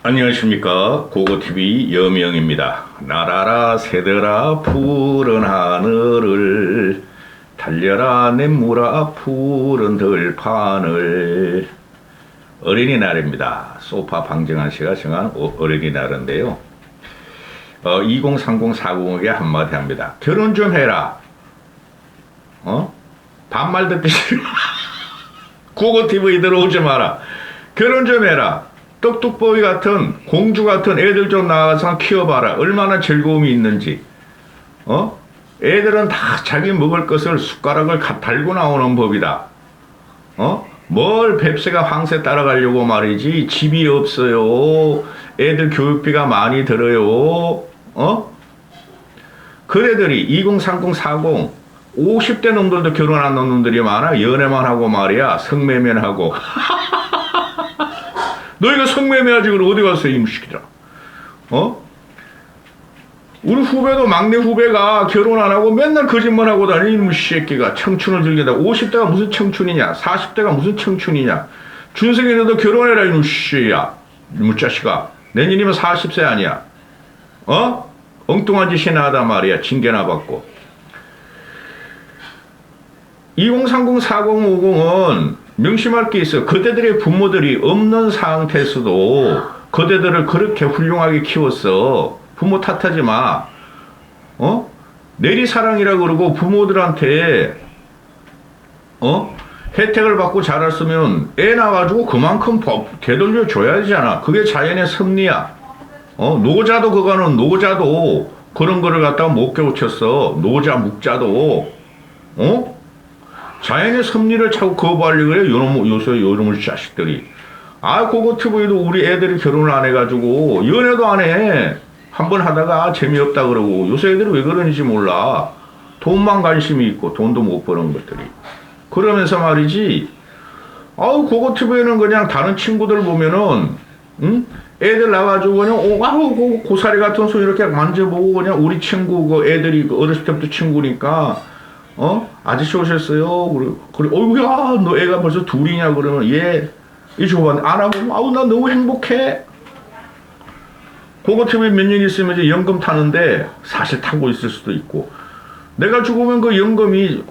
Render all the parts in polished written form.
안녕하십니까. 고고TV 여명입니다. 날아라 새들아 푸른 하늘을 달려라 냇물아 푸른 들판을. 어린이날입니다. 소파 방정환 씨가 정한 어린이날인데요. 2030 40에게 한마디 합니다. 결혼 좀 해라. 반말 듣기 싫어. 고고TV 들어오지 마라. 결혼 좀 해라. 떡뚝보이 같은 공주 같은 애들 좀 낳아서 키워봐라. 얼마나 즐거움이 있는지. 애들은 다 자기 먹을 것을 숟가락을 달고 나오는 법이다. 뭘 뱁새가 황새 따라가려고 말이지. 집이 없어요. 애들 교육비가 많이 들어요. 그래들이 2030 40 50대 놈들도 결혼 안 놓는 놈들이 많아. 연애만 하고 말이야. 성매매하고. 너희가 성매매하지 그럼 어디 갔어 이 무식이들아. 우리 후배도 막내 후배가 결혼 안 하고 맨날 거짓말하고 다니는 이놈의 새끼가 청춘을 즐긴다. 50대가 무슨 청춘이냐. 40대가 무슨 청춘이냐. 준석이 너도 결혼해라 이놈의 씨야. 이놈의 자식아. 내년이면 40세 아니야. 엉뚱한 짓이나 하다 말이야. 징계나 받고. 2030 40 50은 명심할 게 있어요. 그대들의 부모들이 없는 상태에서도 그대들을 그렇게 훌륭하게 키웠어. 부모 탓하지 마. 내리사랑이라 그러고 부모들한테 혜택을 받고 자랐으면 애 낳아가지고 그만큼 되돌려 줘야 되잖아. 그게 자연의 섭리야. 노자도 그거는 노자도 그런 거를 갖다가 못 깨우쳤어. 노자 묵자도 자연의 섭리를 차고 거부하려고 그래. 요놈의 자식들이. 고고TV도 우리 애들이 결혼을 안 해가지고 연애도 안 해. 한번 하다가 재미없다 그러고. 요새 애들이 왜 그러는지 몰라. 돈만 관심이 있고 돈도 못 버는 것들이. 그러면서 말이지. 고고TV는 그냥 다른 친구들 보면은 애들 나가지고 그냥 고사리 같은 손 이렇게 만져보고 그냥 우리 친구 그 애들이 어렸을 때부터 친구니까 아저씨 오셨어요? 그래, 어이구야, 너 애가 벌써 둘이냐? 그러면, 예, 이 줘봐. 안 하고, 나 너무 행복해. 고고TV 몇 년 있으면 이제 연금 타는데, 사실 타고 있을 수도 있고, 내가 죽으면 그 연금이,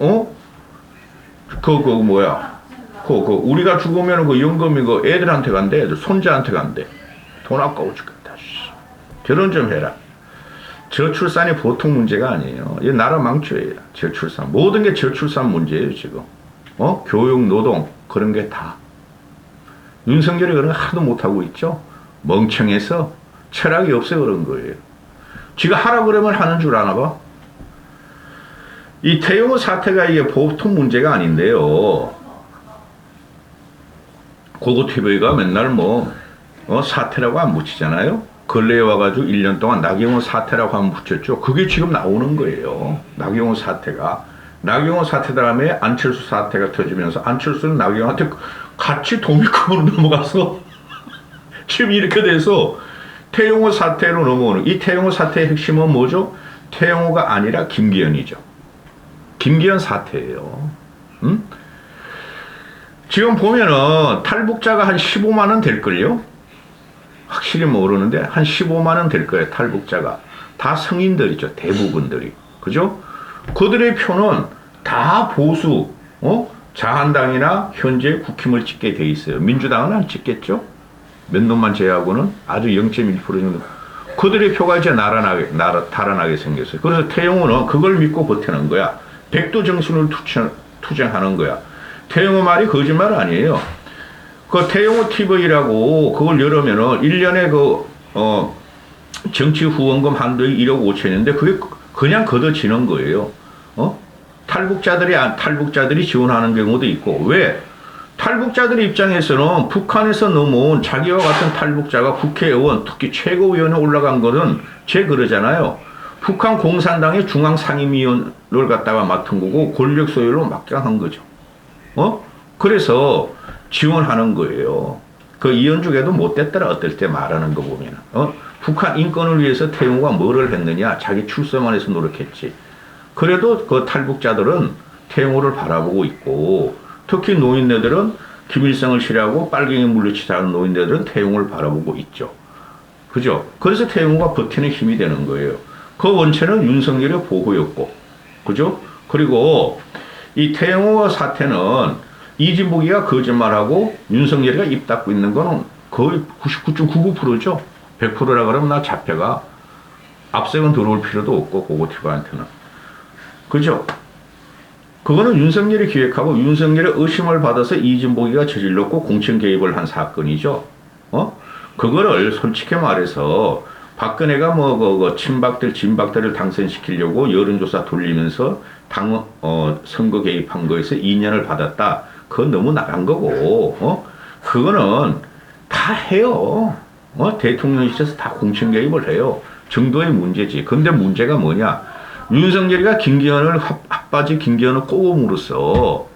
우리가 죽으면 그 연금이 그 애들한테 간대, 손자한테 간대. 돈 아까워 죽겠다, 씨. 결혼 좀 해라. 저출산이 보통 문제가 아니에요. 이 나라 망쳐예요. 저출산. 모든 게 저출산 문제예요, 지금. 교육, 노동, 그런 게 다. 윤석열이 그런 거 하도 못하고 있죠? 멍청해서 철학이 없어 그런 거예요. 지가 하라 그러면 하는 줄 아나 봐? 이 태영호 사태가 이게 보통 문제가 아닌데요. 고고TV가 맨날 사태라고 안 붙이잖아요? 근래에 와가지고 1년 동안 나경원 사태라고 하면 붙였죠. 그게 지금 나오는 거예요. 나경원 사태가. 나경원 사태 다음에 안철수 사태가 터지면서 안철수는 나경원한테 같이 동일급으로 넘어가서 지금 이렇게 돼서 태영호 사태로 넘어오는. 이 태영호 사태의 핵심은 뭐죠? 태영호가 아니라 김기현이죠. 김기현 사태예요. 지금 보면은 탈북자가 한 15만 원 될걸요? 확실히 모르는데 한 15만 원 될 거예요. 탈북자가. 다 성인들이죠. 대부분들이. 그죠? 그들의 표는 다 보수 자한당이나 현재 국힘을 찍게 돼 있어요. 민주당은 안 찍겠죠? 몇 놈만 제외하고는 아주 0.1% 정도. 그들의 표가 이제 달아나게 생겼어요. 그래서 태영호는 그걸 믿고 버티는 거야. 백두정신을 투쟁하는 거야. 태영호 말이 거짓말 아니에요. 그 태영호 TV라고 그걸 열으면은 1년에 정치 후원금 한도에 1억 5천인데 그게 그냥 걷어지는 거예요. 탈북자들이 지원하는 경우도 있고. 왜? 탈북자들 입장에서는 북한에서 넘어온 자기와 같은 탈북자가 국회의원, 특히 최고위원회 올라간 거는 그러잖아요. 북한 공산당의 중앙상임위원을 갖다가 맡은 거고 권력 소유로 막강한 거죠. 그래서 지원하는 거예요. 그 이현주에도 못됐더라. 어떨 때 말하는 거 보면. 북한 인권을 위해서 태영호가 뭐를 했느냐. 자기 출세만 해서 노력했지. 그래도 그 탈북자들은 태영호를 바라보고 있고, 특히 노인네들은 김일성을 싫어하고 빨갱이 물리치자는 노인네들은 태영호를 바라보고 있죠. 그죠? 그래서 태영호가 버티는 힘이 되는 거예요. 그 원체는 윤석열의 보호였고, 그죠? 그리고 이 태영호 사태는 이진복이가 거짓말하고 윤석열이가 입 닫고 있는 거는 거의 99.99%죠. 100%라 그러면 나 잡혀가. 앞세건 들어올 필요도 없고, 고고티브한테는. 그죠? 그거는 윤석열이 기획하고 윤석열의 의심을 받아서 이진복이가 저질렀고 공천 개입을 한 사건이죠. 그거를 솔직히 말해서 박근혜가 친박들, 진박들을 당선시키려고 여론조사 돌리면서 선거 개입한 거에서 2년을 받았다. 그건 너무 나간 거고, 그거는 다 해요. 대통령실에서 다 공천 개입을 해요. 정도의 문제지. 근데 문제가 뭐냐? 윤석열이가 김기현을 핫바지 김기현을 꼬음으로써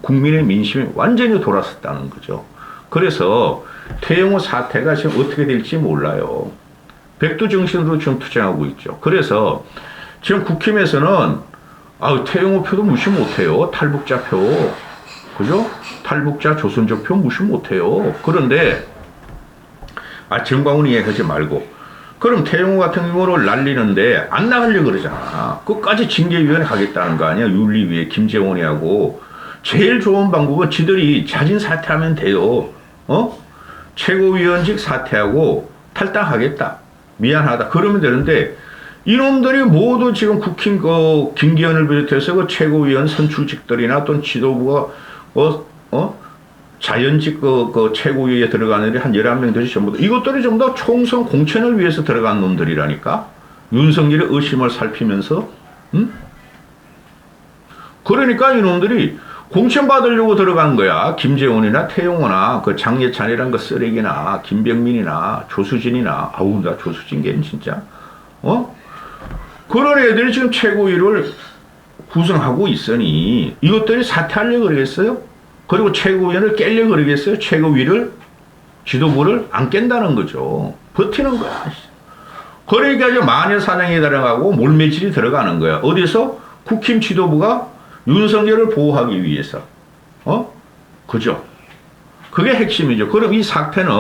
국민의 민심이 완전히 돌아섰다는 거죠. 그래서 태영호 사태가 지금 어떻게 될지 몰라요. 백두정신으로 지금 투쟁하고 있죠. 그래서 지금 국힘에서는 태영호 표도 무시 못해요. 탈북자 표. 그죠? 탈북자 조선족 표 무시 못해요. 그런데 정광훈 이야기하지 말고 그럼 태영호 같은 경우를 날리는데 안 나가려고 그러잖아. 끝까지 징계위원회 가겠다는 거 아니야. 윤리위에 김재원이 하고. 제일 좋은 방법은 지들이 자진 사퇴하면 돼요. 최고위원직 사퇴하고 탈당하겠다. 미안하다. 그러면 되는데 이놈들이 모두 지금 국힘 김기현을 비롯해서 그 최고위원 선출직들이나 또는 지도부가 자연직 최고위에 들어가는 한 11명들이 전부 다 이것들이 전부 다 총선 공천을 위해서 들어간 놈들이라니까. 윤석열의 의심을 살피면서 그러니까 이놈들이 공천 받으려고 들어간 거야. 김재원이나 태용호나 그 장예찬이란 그 쓰레기나 김병민이나 조수진이나 나 조수진 걔는 진짜 그런 애들이 지금 최고위를 구성하고 있으니 이것들이 사퇴하려고 그러겠어요? 그리고 최고위원을 깨려고 그러겠어요? 최고위를 지도부를 안 깬다는 거죠. 버티는 거야. 그러니까 이제 마녀사냥이 들어가고 몰매질이 들어가는 거야. 어디서? 국힘 지도부가 윤석열을 보호하기 위해서. 그죠? 그게 핵심이죠. 그럼 이 사태는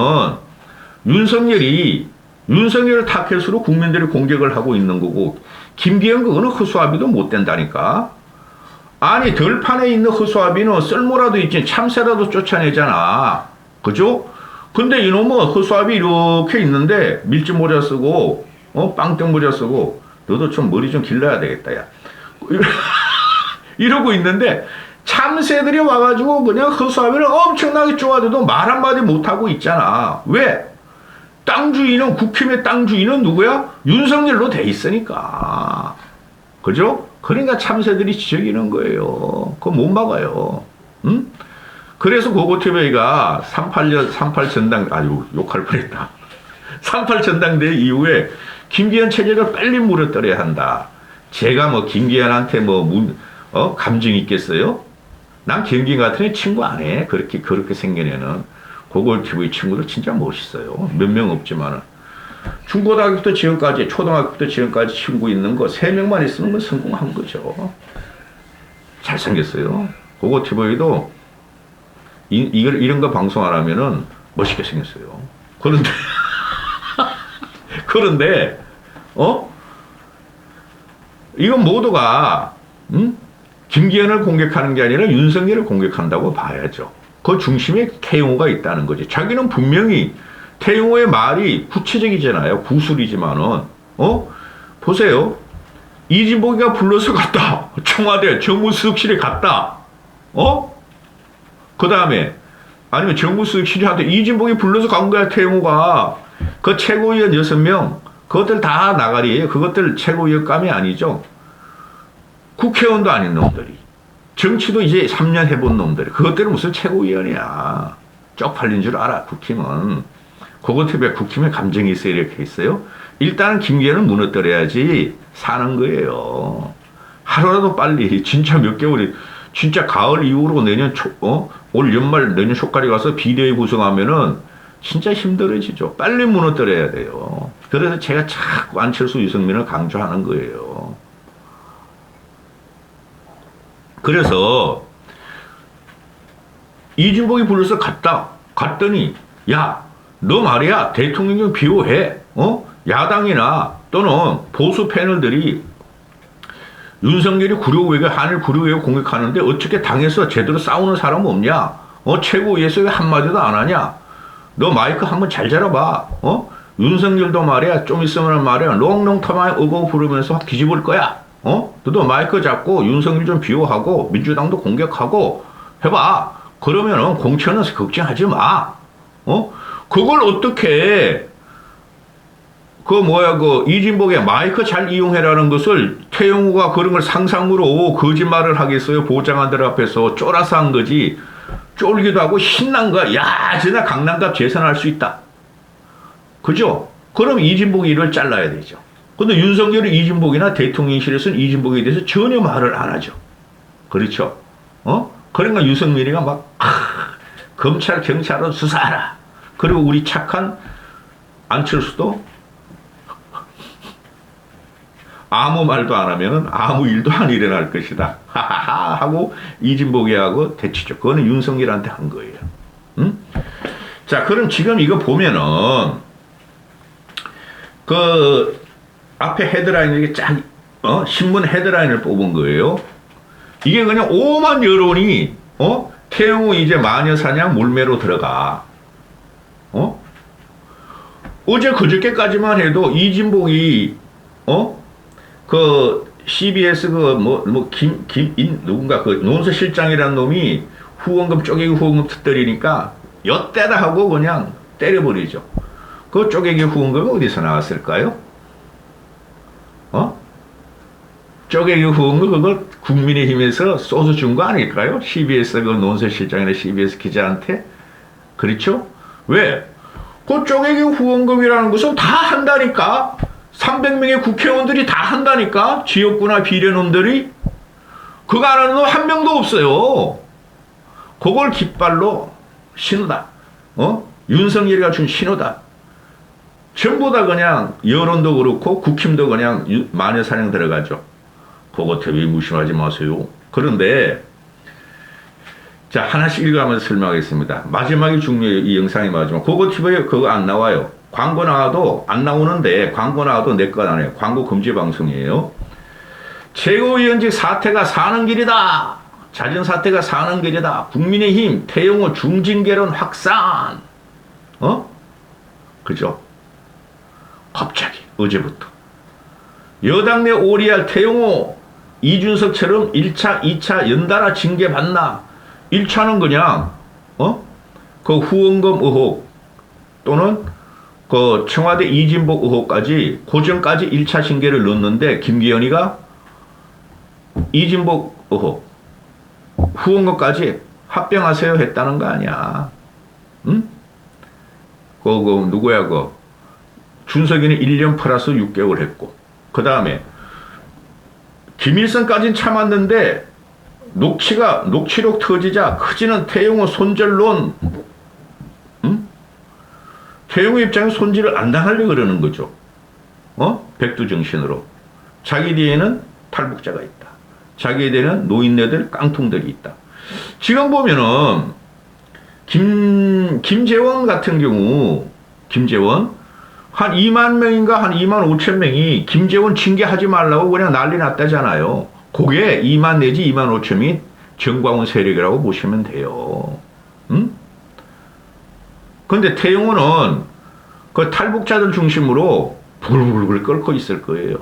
윤석열을 타켓으로 국민들이 공격을 하고 있는 거고, 김기현 그거는 허수아비도 못 된다니까. 아니, 들판에 있는 허수아비는 쓸모라도 있지, 참새라도 쫓아내잖아. 그죠? 근데 이놈은 허수아비 이렇게 있는데, 밀짚 모자 쓰고, 빵땡 모자 쓰고, 너도 좀 머리 좀 길러야 되겠다, 야. 이러고 있는데, 참새들이 와가지고 그냥 허수아비를 엄청나게 쪼아대도 말 한마디 못하고 있잖아. 왜? 국힘의 땅 주인은 누구야? 윤석열로 돼 있으니까. 그죠? 그러니까 참새들이 지저귀는 거예요. 그거 못 막아요. 응? 그래서 고고TV가 38 전당, 욕할 뻔했다. 38 전당대회 이후에 김기현 체제를 빨리 물어뜯어야 한다. 제가 김기현한테 감정 있겠어요? 난 김기현 같은 애 친구 안 해. 그렇게 생긴 애는. 고고TV 친구들 진짜 멋있어요. 몇 명 없지만은. 중고등학교부터 지금까지, 초등학교부터 지금까지 친구 있는 거 3명만 있으면 그 성공한 거죠. 잘생겼어요. 고고TV도 이런 거 방송 안 하면은 멋있게 생겼어요. 그런데, 이건 모두가, 김기현을 공격하는 게 아니라 윤석열을 공격한다고 봐야죠. 그 중심에 태용호가 있다는 거지. 자기는 분명히 태용호의 말이 구체적이잖아요. 구술이지만은, 보세요. 이진복이가 불러서 갔다. 청와대 정무수석실에 갔다. 그 다음에, 아니면 정무수석실한테 이진복이 불러서 간 거야, 태용호가. 그 최고위원 6명, 그것들 다 나가리예요. 그것들 최고위원감이 아니죠. 국회의원도 아닌 놈들이. 정치도 이제 3년 해본 놈들이. 그것들은 무슨 최고위원이야. 쪽팔린 줄 알아, 국힘은. 고고TV에 국힘에 감정이 있어 이렇게 있어요. 일단은 김기현은 무너뜨려야지 사는 거예요. 하루라도 빨리, 진짜 몇 개월이, 진짜 가을 이후로 올 연말, 내년 초까지 가서 비대위 구성하면은 진짜 힘들어지죠. 빨리 무너뜨려야 돼요. 그래서 제가 자꾸 안철수, 유승민을 강조하는 거예요. 그래서 이진복이 불러서 갔더니 야, 너 말이야 대통령 비호해. 야당이나 또는 보수 패널들이 윤석열이 구력외교 한일 구력외교 공격하는데 어떻게 당에서 제대로 싸우는 사람 없냐? 최고위에서 왜 한마디도 안 하냐? 너 마이크 한번 잘 잡아봐. 윤석열도 말이야 좀 있으면 말이야 롱롱터마에 어고 부르면서 뒤집을 거야. 너도 마이크 잡고 윤석열 좀 비호하고 민주당도 공격하고 해봐. 그러면은 공천은 걱정하지 마. 그걸 어떻게 이진복의 마이크 잘 이용해라는 것을 태영호가 그런 걸 상상으로 거짓말을 하겠어요. 보좌관들 앞에서 쫄아서 한 거지. 쫄기도 하고 신난 거야. 야, 쟤네 강남갑 재산할 수 있다. 그죠? 그럼 이진복이 이를 잘라야 되죠. 근데 윤석열은 이진복이나 대통령실에서는 이진복에 대해서 전혀 말을 안 하죠. 그렇죠? 그러니까 윤석열이가 막, 검찰, 경찰은 수사하라. 그리고 우리 착한 안철수도 아무 말도 안 하면은 아무 일도 안 일어날 것이다. 하하하 하고 이진복이하고 대치죠. 그거는 윤석열한테 한 거예요. 응? 자, 그럼 지금 이거 보면은 그 앞에 헤드라인 이렇게 쫙 신문 헤드라인을 뽑은 거예요. 이게 그냥 오만 여론이 태영호 이제 마녀사냥 물매로 들어가. 어제 그저께까지만 해도 이진복이 그 CBS 누군가 그 논설실장이라는 놈이 후원금 쪼개기 후원금 터뜨리니까 엿대다 하고 그냥 때려버리죠. 그 쪼개기 후원금이 어디서 나왔을까요? 쪼개기 후원금 그걸 국민의힘에서 쏘서 준 거 아닐까요? CBS 그 논설실장이나 CBS 기자한테. 그렇죠? 왜? 그 쪼개기 후원금이라는 것은 다 한다니까. 300명의 국회의원들이 다 한다니까. 지역구나 비례놈들이. 그거 안 하는 놈 한 명도 없어요. 그걸 깃발로 신호다. 윤석열이가 준 신호다. 전부 다 그냥 여론도 그렇고 국힘도 그냥 마녀사냥 들어가죠. 그거 TV 무심하지 마세요. 그런데 자, 하나씩 읽어가면서 설명하겠습니다. 마지막이 중요해요. 이 영상이 마지막. 그거 TV에 그거 안 나와요. 광고 나와도 안 나오는데 광고 나와도 내 것 안 해요. 광고 금지 방송이에요. 최고위원직 사퇴가 사는 길이다. 잦은 사퇴가 사는 길이다. 국민의힘 태영호 중징계론 확산. 그죠? 갑자기 어제부터 여당 내 오리알 태영호 이준석처럼 1차, 2차 연달아 징계 받나? 1차는 그냥 그 후원금 의혹 또는 그 청와대 이진복 의혹까지 고전까지 1차 징계를 넣었는데 김기현이가 이진복 의혹 후원금까지 합병하세요 했다는 거 아니야. 응? 누구야 준석이는 1년 플러스 6개월 했고 그 다음에 김일성까지는 참았는데 녹취록 터지자 커지는 태영호 손절론. 태영호 입장에 손질을 안 당하려고 그러는 거죠. 백두정신으로. 자기 뒤에는 탈북자가 있다. 자기 뒤에는 노인네들 깡통들이 있다. 지금 보면은 김재원 같은 경우 김재원 한 2만 명인가 한 2만 5천 명이 김재원 징계하지 말라고 그냥 난리 났다잖아요. 그게 2만 내지 2만 5천이 정광훈 세력이라고 보시면 돼요. 근데 태영호는 그 탈북자들 중심으로 불불불 끓고 있을 거예요.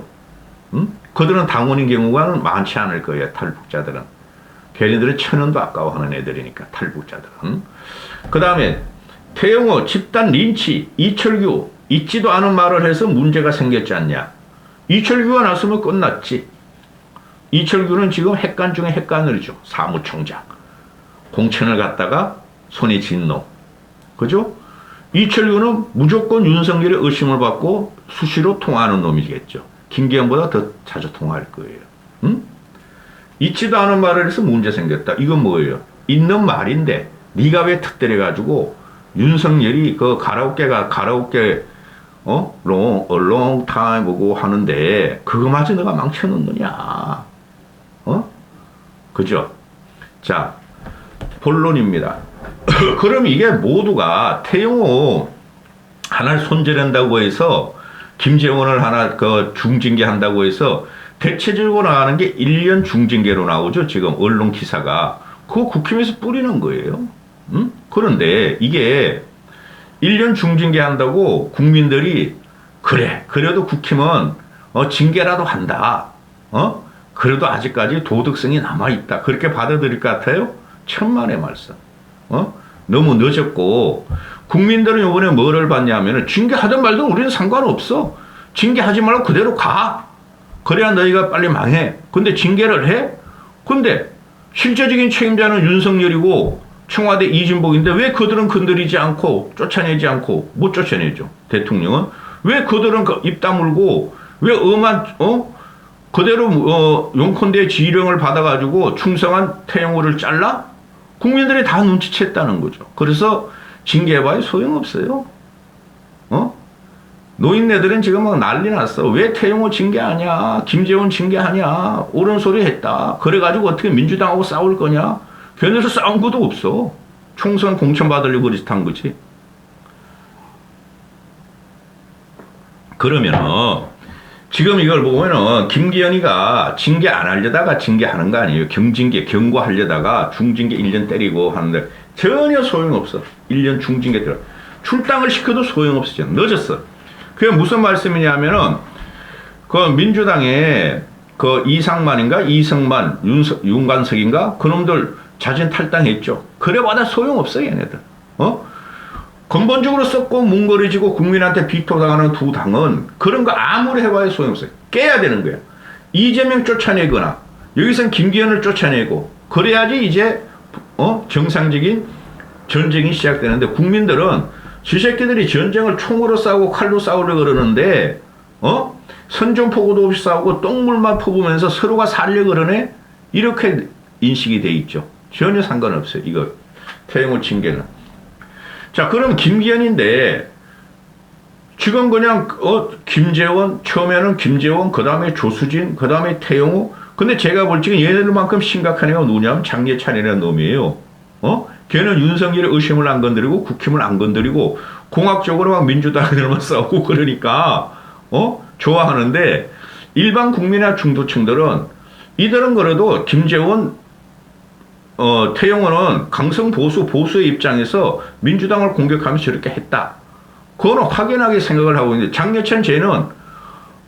그들은 당원인 경우가 많지 않을 거예요. 탈북자들은. 걔네들은 천원도 아까워하는 애들이니까 탈북자들은. 그 다음에 태영호 집단 린치 이철규 있지도 않은 말을 해서 문제가 생겼지 않냐. 이철규가 나서면 끝났지. 이철규는 지금 핵관 중에 핵관이죠. 사무총장. 공천을 갖다가 손에 쥔 놈. 그죠? 이철규는 무조건 윤석열의 의심을 받고 수시로 통화하는 놈이겠죠. 김기현보다 더 자주 통화할 거예요. 있지도 않은 말을 해서 문제 생겼다. 이건 뭐예요? 있는 말인데 네가 왜 특대해가지고 윤석열이 그 가라오케 long time 보고 하는데 그거마저 너가 망쳐놓느냐. 그죠? 자, 본론입니다. 그럼 이게 모두가 태영호 하나를 손절한다고 해서 김재원을 하나 그 중징계한다고 해서 대체적으로 나가는 게 1년 중징계로 나오죠. 지금 언론 기사가. 그거 국힘에서 뿌리는 거예요. 응? 그런데 이게 1년 중징계한다고 국민들이 그래 그래도 국힘은 징계라도 한다. 그래도 아직까지 도덕성이 남아있다. 그렇게 받아들일 것 같아요? 천만의 말씀. 너무 늦었고 국민들은 이번에 뭐를 받냐면은 징계하든 말든 우리는 상관없어. 징계하지 말고 그대로 가. 그래야 너희가 빨리 망해. 근데 징계를 해? 근데 실제적인 책임자는 윤석열이고 청와대 이진복인데 왜 그들은 건드리지 않고 쫓아내지 않고 못 쫓아내죠. 대통령은. 왜 그들은 입 다물고 왜 그대로 용컨대 지령을 받아가지고 충성한 태영호를 잘라? 국민들이 다 눈치챘다는 거죠. 그래서 징계해봐야 소용없어요. 노인네들은 지금 막 난리 났어. 왜 태영호 징계하냐? 김재원 징계하냐? 옳은 소리 했다. 그래가지고 어떻게 민주당하고 싸울 거냐? 걔네들 싸운 것도 없어. 총선 공천 받으려고 그렇게 거지. 그러면은 지금 이걸 보면은 김기현이가 징계 안 하려다가 징계하는 거 아니에요. 경징계 경고하려다가 중징계 1년 때리고 하는데 전혀 소용없어. 1년 중징계 때려. 출당을 시켜도 소용없어. 늦었어. 그게 무슨 말씀이냐면은 그 민주당의 그 이상만인가 이성만 윤관석인가 그놈들 자진 탈당했죠. 그래봐도 소용없어 얘네들. 근본적으로 썩고 뭉거려지고 국민한테 비토당하는 두 당은 그런 거 아무리 해봐야 소용없어요. 깨야 되는 거야. 이재명 쫓아내거나 여기선 김기현을 쫓아내고 그래야지 이제 정상적인 전쟁이 시작되는데 국민들은 지 새끼들이 전쟁을 총으로 싸우고 칼로 싸우려고 그러는데 선전포고도 없이 싸우고 똥물만 퍼부면서 서로가 살려고 그러네. 이렇게 인식이 돼 있죠. 전혀 상관없어요. 이거 태영호 징계는. 자, 그럼 김기현인데 지금 그냥 김재원 처음에는 김재원 그다음에 조수진 그다음에 태영호. 근데 제가 볼 적엔 얘네들만큼 심각한 애가 누구냐면 장례찬이라는 놈이에요. 걔는 윤석열의 의심을 안 건드리고 국힘을 안 건드리고 공학적으로 막 민주당들만 싸우고 그러니까 좋아하는데 일반 국민이나 중도층들은 이들은 그래도 김재원 태영호는 강성 보수의 입장에서 민주당을 공격하면서 저렇게 했다. 그거는 확연하게 생각을 하고 있는데 장례찬 쟤는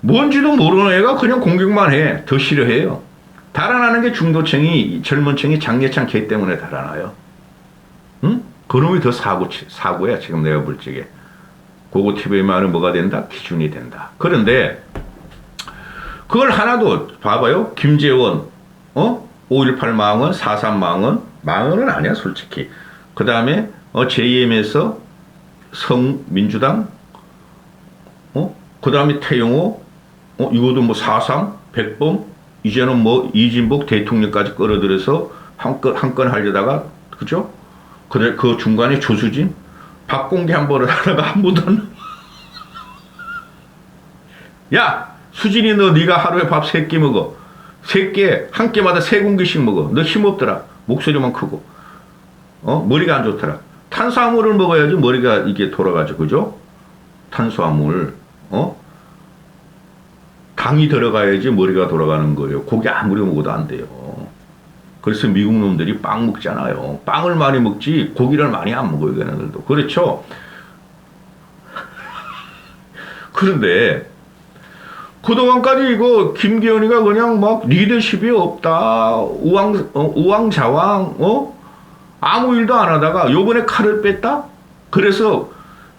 뭔지도 모르는 애가 그냥 공격만 해. 더 싫어해요. 달아나는 게 중도층이 젊은 층이 장례찬 걔 때문에 달아나요. 응? 그놈이 더 사고야 지금 내가 볼 적에. 고고 TV의 말은 뭐가 된다? 기준이 된다. 그런데 그걸 하나도 봐봐요. 김재원 5.18 망언, 4.3 망언, 망언은 아니야 솔직히. 그 다음에 JM에서 성민주당, 그 다음에 태영호, 이것도 뭐 4.3, 백범, 이제는 뭐 이진복 대통령까지 끌어들여서 한 건 하려다가 그죠? 그 중간에 조수진, 박공기 한 번을 하다가 한 번도 안. 야, 수진이 너 네가 하루에 밥 3끼 먹어. 3끼에 한 끼마다 3공기씩 먹어. 너 힘없더라. 목소리만 크고. 머리가 안 좋더라. 탄수화물을 먹어야지 머리가 이게 돌아가죠. 그죠? 탄수화물. 당이 들어가야지 머리가 돌아가는 거예요. 고기 아무리 먹어도 안 돼요. 그래서 미국 놈들이 빵 먹잖아요. 빵을 많이 먹지 고기를 많이 안 먹어요. 걔네들도. 그렇죠? 그런데 그동안까지 이거 김기현이가 그냥 막 리더십이 없다. 우왕좌왕 아무 일도 안 하다가 요번에 칼을 뺐다? 그래서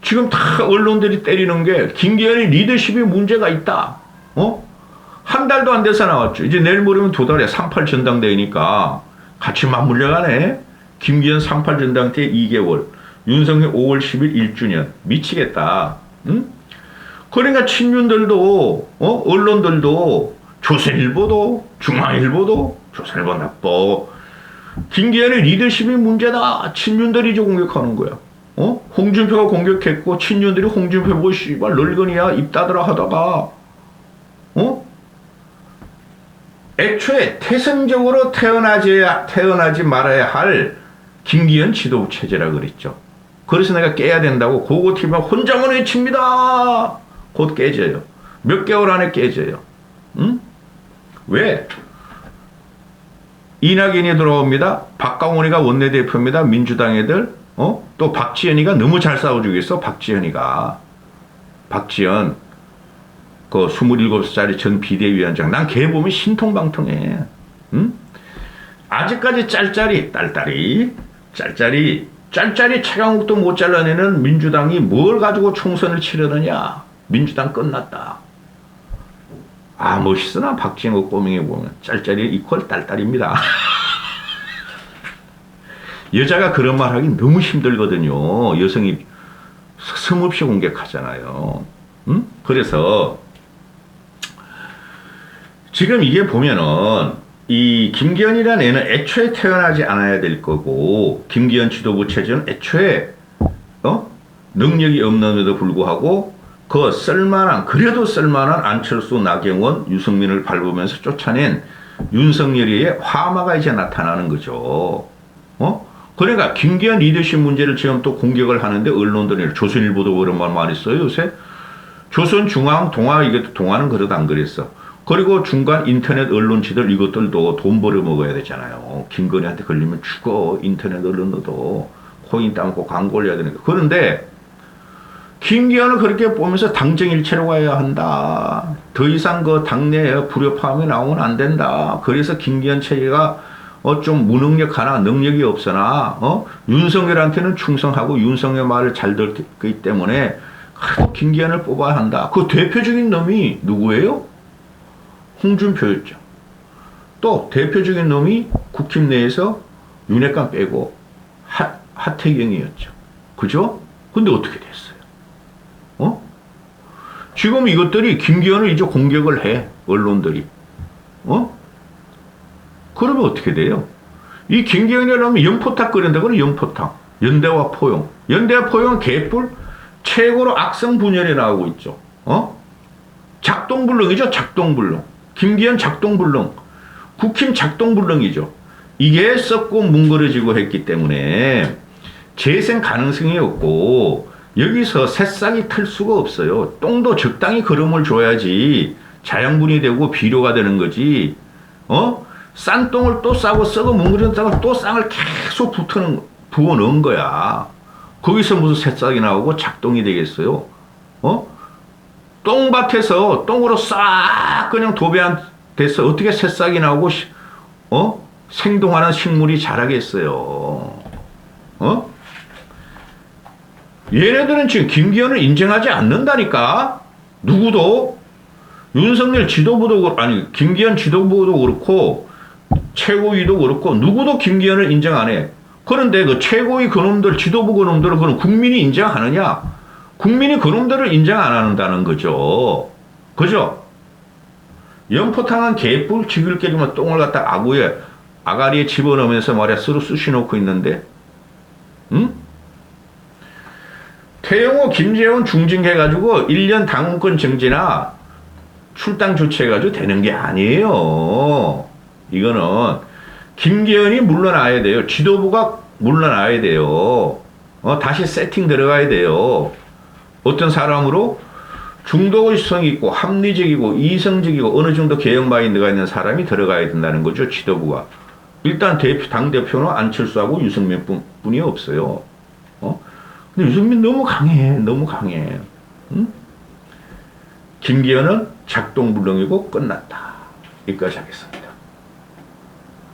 지금 다 언론들이 때리는 게 김기현이 리더십이 문제가 있다. 한 달도 안 돼서 나왔죠. 이제 내일 모레면 2달에 3.8 전당대회니까 같이 맞물려 가네. 김기현 3.8 전당대회 2개월. 윤석열 5월 10일 1주년. 미치겠다. 응? 그러니까 친윤들도 언론들도 조선일보도 중앙일보도 조선일보 나빠. 김기현의 리더십이 문제다. 친윤들이 저 공격하는 거야. 홍준표가 공격했고 친윤들이 홍준표 보고 씨발 널거니야 입 닫으라 하다가 애초에 태생적으로 태어나지 말아야 할 김기현 지도부 체제라 그랬죠. 그래서 내가 깨야 된다고 그거 팀은 혼자만 외칩니다. 곧 깨져요. 몇 개월 안에 깨져요. 응? 왜? 이낙연이 들어옵니다. 박강원이가 원내대표입니다. 민주당 애들. 또 박지현이가 너무 잘 싸워주겠어. 박지현 그 27살짜리 전 비대위원장. 난 걔 보면 신통방통해. 응? 아직까지 짤짤이 차강욱도 못 잘라내는 민주당이 뭘 가지고 총선을 치르느냐. 민주당 끝났다. 아, 멋있으나 박지영 꼬맹이 보면 짤짤이 이퀄 딸딸입니다. 여자가 그런 말 하기 너무 힘들거든요. 여성이 서슴없이 공격하잖아요. 응? 그래서 지금 이게 보면은 이 김기현이라는 애는 애초에 태어나지 않아야 될 거고, 김기현 지도부 체제는 애초에 능력이 없는데도 불구하고 그래도 쓸만한 안철수, 나경원, 유승민을 밟으면서 쫓아낸 윤석열이의 화마가 이제 나타나는 거죠. 그러니까 김기현 리더십 문제를 지금 또 공격을 하는데 언론들이, 조선일보도 그런 말 많이 써요 요새. 조선중앙, 동아, 이게 동아는 그래도 안 그랬어. 그리고 중간 인터넷 언론지들 이것들도 돈 벌어 먹어야 되잖아요. 김건희한테 걸리면 죽어. 인터넷 언론도 코인 따먹고 광고 올려야 되니까. 그런데 김기현을 그렇게 보면서 당정일체로 가야 한다. 더 이상 그 당내에 불협화음이 나오면 안 된다. 그래서 김기현 체제가 좀 무능력하나 능력이 없으나 윤석열한테는 충성하고 윤석열 말을 잘 듣기 때문에 그래도 김기현을 뽑아야 한다. 그 대표적인 놈이 누구예요? 홍준표였죠. 또 대표적인 놈이 국힘 내에서 윤핵관 빼고 하태경이었죠. 그죠? 근데 어떻게 됐어요? 지금 이것들이 김기현을 이제 공격을 해. 언론들이. 그러면 어떻게 돼요? 이 김기현이라면 연포탕 끓인다. 그러면 연포탕. 연대와 포용. 연대와 포용은 개뿔 최고로 악성 분열이 나오고 있죠. 작동불능이죠. 작동불능. 김기현 작동불능. 국힘 작동불능이죠. 이게 썩고 뭉그러지고 했기 때문에 재생 가능성이 없고 여기서 새싹이 틀 수가 없어요. 똥도 적당히 걸음을 줘야지 자양분이 되고 비료가 되는 거지. 싼 똥을 또 싸고 썩어 뭉그러진 땅을 또 쌍을 계속 부어 넣은 거야. 거기서 무슨 새싹이 나오고 작동이 되겠어요? 똥밭에서 똥으로 싹 그냥 도배한 돼서 어떻게 새싹이 나오고 생동하는 식물이 자라겠어요? 얘네들은 지금 김기현을 인정하지 않는다니까. 누구도. 윤석열 지도부도 김기현 지도부도 그렇고 최고위도 그렇고 누구도 김기현을 인정 안 해. 그런데 그 최고위 그놈들, 지도부 그놈들은 그럼 국민이 인정하느냐? 국민이 그놈들을 인정 안 한다는 거죠. 그죠? 연포탕은 개뿔 지글깨지만 똥을 갖다 아가리에 집어넣으면서 말이야 서로 쑤시놓고 있는데, 응? 태영호, 김재원 중징해가지고 1년 당원권 정지나 출당 조치해가지고 되는 게 아니에요. 이거는 김기현이 물러나야 돼요. 지도부가 물러나야 돼요. 다시 세팅 들어가야 돼요. 어떤 사람으로 중도의성 있고 합리적이고 이성적이고 어느 정도 개혁 마인드가 있는 사람이 들어가야 된다는 거죠. 지도부가. 일단 당대표는 안철수하고 유승민 뿐이 없어요. 근데 유승민 너무 강해. 너무 강해. 응? 김기현은 작동불능이고 끝났다. 여기까지 하겠습니다.